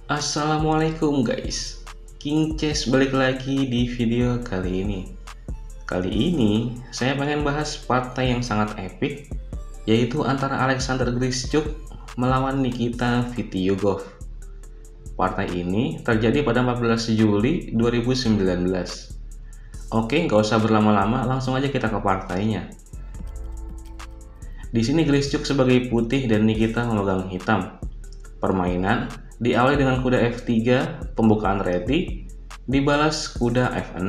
Assalamualaikum guys, King Chess balik lagi di video kali ini. Kali ini saya pengen bahas partai yang sangat epik, yaitu antara Alexander Grischuk melawan Nikita Vitiugov. Partai ini terjadi pada 14 Juli 2019. Oke, nggak usah berlama-lama, langsung aja kita ke partainya. Di sini Grischuk sebagai putih dan Nikita memegang hitam. Permainan diawali dengan kuda F3, pembukaan reti, dibalas kuda F6.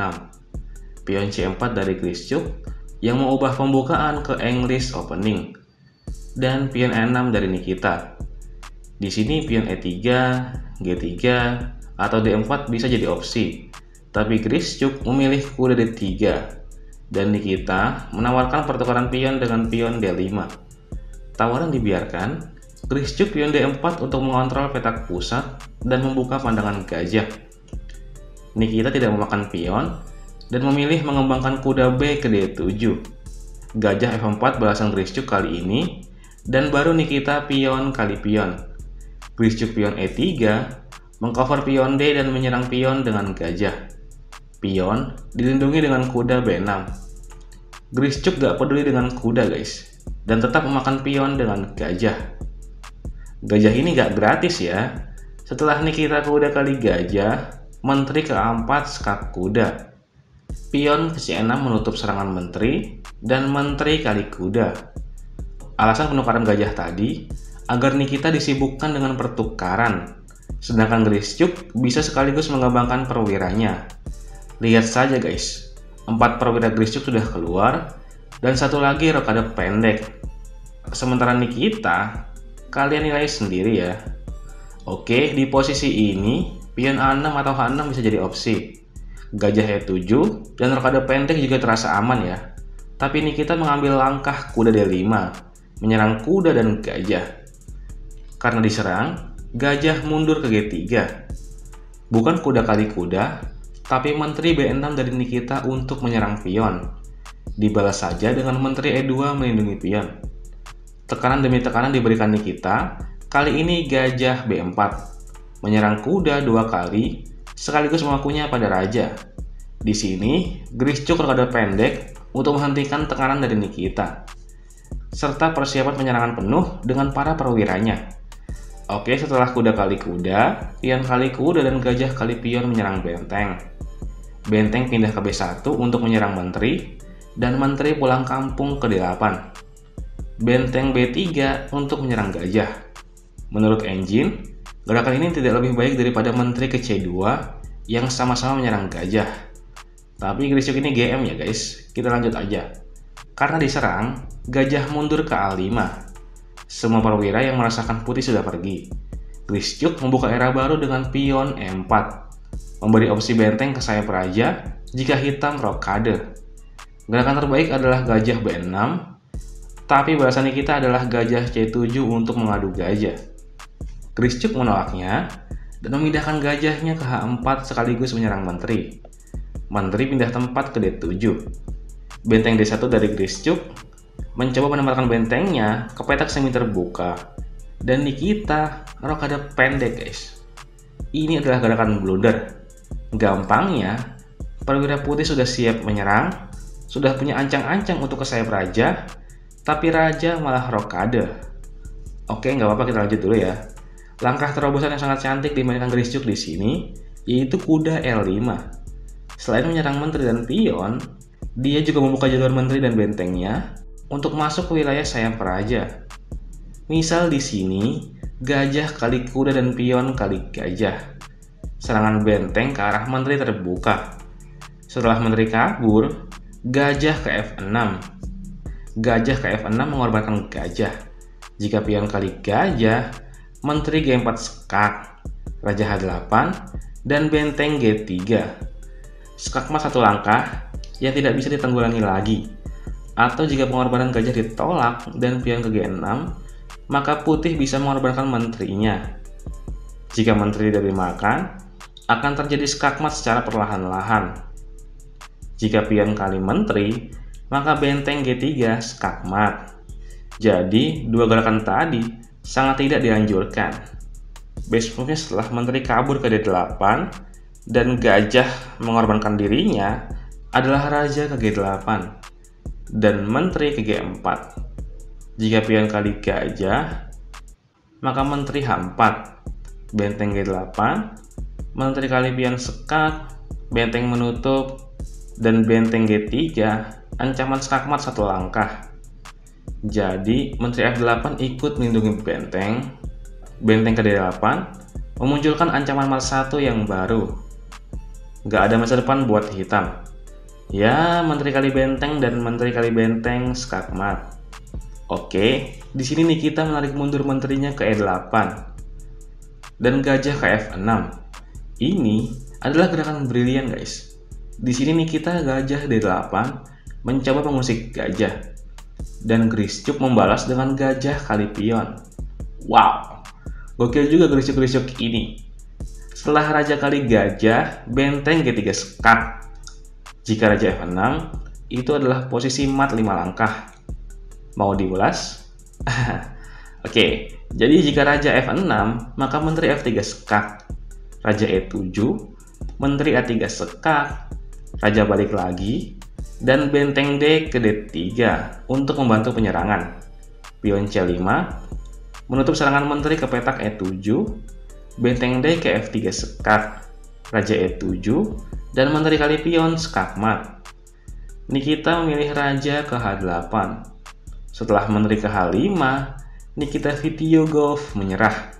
Pion C4 dari Grischuk yang mengubah pembukaan ke English opening, dan pion E6 dari Nikita. Di sini pion E3, G3, atau D4 bisa jadi opsi, tapi Grischuk memilih kuda D3, dan Nikita menawarkan pertukaran pion dengan pion D5. Tawaran dibiarkan, Grischuk pion D4 untuk mengontrol petak pusat dan membuka pandangan gajah. Nikita tidak memakan pion dan memilih mengembangkan kuda B ke D7. Gajah F4 balasan Grischuk kali ini, dan baru Nikita pion kali pion. Grischuk pion E3 mengcover pion D dan menyerang pion dengan gajah. Pion dilindungi dengan kuda B6. Grischuk gak peduli dengan kuda guys, dan tetap memakan pion dengan gajah. Gajah ini gak gratis ya. Setelah Nikita kuda kali gajah, menteri ke A4 skak kuda. Pion ke C6 menutup serangan menteri, dan menteri kali kuda. Alasan penukaran gajah tadi, agar Nikita disibukkan dengan pertukaran, sedangkan Grischuk bisa sekaligus mengembangkan perwiranya. Lihat saja guys, 4 perwira Grischuk sudah keluar, dan satu lagi rokade pendek. Sementara Nikita, kalian nilai sendiri ya. Oke, di posisi ini pion A6 atau H6 bisa jadi opsi. Gajah E7 dan rokade pendek juga terasa aman ya. Tapi Nikita mengambil langkah kuda D5, menyerang kuda dan gajah. Karena diserang, gajah mundur ke G3. Bukan kuda kali kuda, tapi menteri B6 dari Nikita untuk menyerang pion. Dibalas saja dengan menteri E2 melindungi pion. Tekanan demi tekanan diberikan Nikita, kali ini gajah B4, menyerang kuda 2 kali, sekaligus mengakunya pada raja. Di sini, Grischuk rokade pendek untuk menghentikan tekanan dari Nikita, serta persiapan penyerangan penuh dengan para perwiranya. Oke, setelah kuda kali kuda, pion kali kuda, dan gajah kali pion menyerang benteng. Benteng pindah ke B1 untuk menyerang menteri, dan menteri pulang kampung ke D8. Benteng B3 untuk menyerang gajah. Menurut engine, gerakan ini tidak lebih baik daripada menteri ke C2 yang sama-sama menyerang gajah. Tapi Grischuk ini GM ya guys, kita lanjut aja. Karena diserang, gajah mundur ke A5. Semua perwira yang merasakan putih sudah pergi. Grischuk membuka era baru dengan pion E4, memberi opsi benteng ke sayap raja jika hitam rokade. Gerakan terbaik adalah gajah B6, tapi balasan Nikita adalah gajah C7 untuk mengadu gajah. Grischuk menolaknya dan memindahkan gajahnya ke H4 sekaligus menyerang menteri. Menteri pindah tempat ke D7. Benteng D1 dari Grischuk mencoba menempatkan bentengnya ke petak semi terbuka, dan Nikita rokade pendek guys. Ini adalah gerakan blunder. Gampangnya, perwira putih sudah siap menyerang, sudah punya ancang-ancang untuk ke sayap raja, tapi raja malah rokade. Oke, nggak apa-apa, kita lanjut dulu ya. Langkah terobosan yang sangat cantik dimainkan Grischuk di sini, yaitu kuda L5. Selain menyerang menteri dan pion, dia juga membuka jalur menteri dan bentengnya untuk masuk ke wilayah sayap raja. Misal di sini, gajah kali kuda dan pion kali gajah. Serangan benteng ke arah menteri terbuka. Setelah menteri kabur, gajah ke F6. Gajah ke F6 mengorbankan gajah. Jika pion kali gajah, menteri G4 skak, raja H8, dan benteng G3. Skakmat satu langkah yang tidak bisa ditanggulangi lagi. Atau jika pengorbanan gajah ditolak dan pion ke G6, maka putih bisa mengorbankan menterinya. Jika menteri tidak dimakan, akan terjadi skakmat secara perlahan-lahan. Jika pion kali menteri, maka benteng G3 skakmat. Jadi, dua gerakan tadi sangat tidak dianjurkan. base move-nya setelah menteri kabur ke D8 dan gajah mengorbankan dirinya adalah raja ke G8 dan menteri ke G4. Jika pion kali gajah, maka menteri H4, benteng G8, menteri kali pion sekak, benteng menutup, dan benteng G3, ancaman skakmat 1 langkah. Jadi menteri F8 ikut melindungi benteng ke D8, memunculkan ancaman mat 1 yang baru. Gak ada masa depan buat hitam. Ya, menteri kali benteng dan menteri kali benteng skakmat. Oke, di sini Nikita menarik mundur menterinya ke E8 dan gajah ke F6. Ini adalah gerakan brilian, guys. Di sini Nikita gajah D8 mencoba mengusik gajah dan Grischuk membalas dengan gajah kali pion. Wow, gokil juga Grischuk ini. Setelah raja kali gajah, benteng G3 skak. Jika raja F6, itu adalah posisi mat 5 langkah. Mau diulas? Oke, jadi jika raja F6, maka menteri F3 skak. Raja E7, menteri A3 sekak. Raja balik lagi, dan benteng D ke D3 untuk membantu penyerangan. Pion C5, menutup serangan menteri ke petak E7, benteng D ke F3 sekak, raja E7, dan menteri kali pion skakmat. Nikita memilih raja ke H8. Setelah menteri ke H5, Nikita video golf menyerah.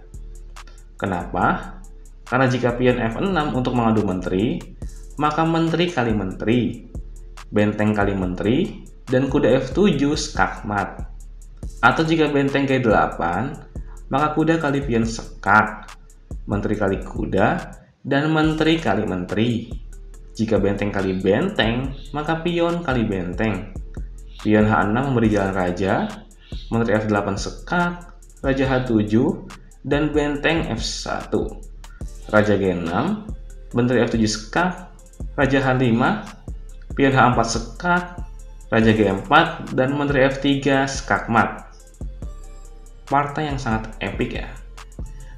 Kenapa? Karena jika pion F6 untuk mengadu menteri, maka menteri kali menteri, benteng kali menteri, dan kuda F7 skakmat. Atau jika benteng G8, maka kuda kali pion sekak, menteri kali kuda, dan menteri kali menteri. Jika benteng kali benteng, maka pion kali benteng. Pion H6 memberi jalan raja, menteri F8 sekak, raja H7, dan benteng F1. Raja G6, menteri F7 sekak, raja H5, pion H4 sekak, raja G4, dan menteri F3 skakmat. Partai yang sangat epik ya.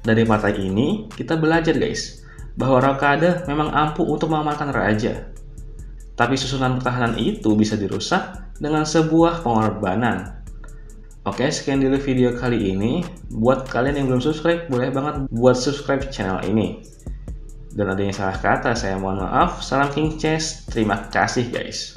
Dari partai ini, kita belajar guys, bahwa rokade memang ampuh untuk mengamankan raja. Tapi susunan pertahanan itu bisa dirusak dengan sebuah pengorbanan. Oke, sekian dulu video kali ini. Buat kalian yang belum subscribe, boleh banget buat subscribe channel ini. Dan ada yang salah kata, saya mohon maaf. Salam King Chess, terima kasih guys.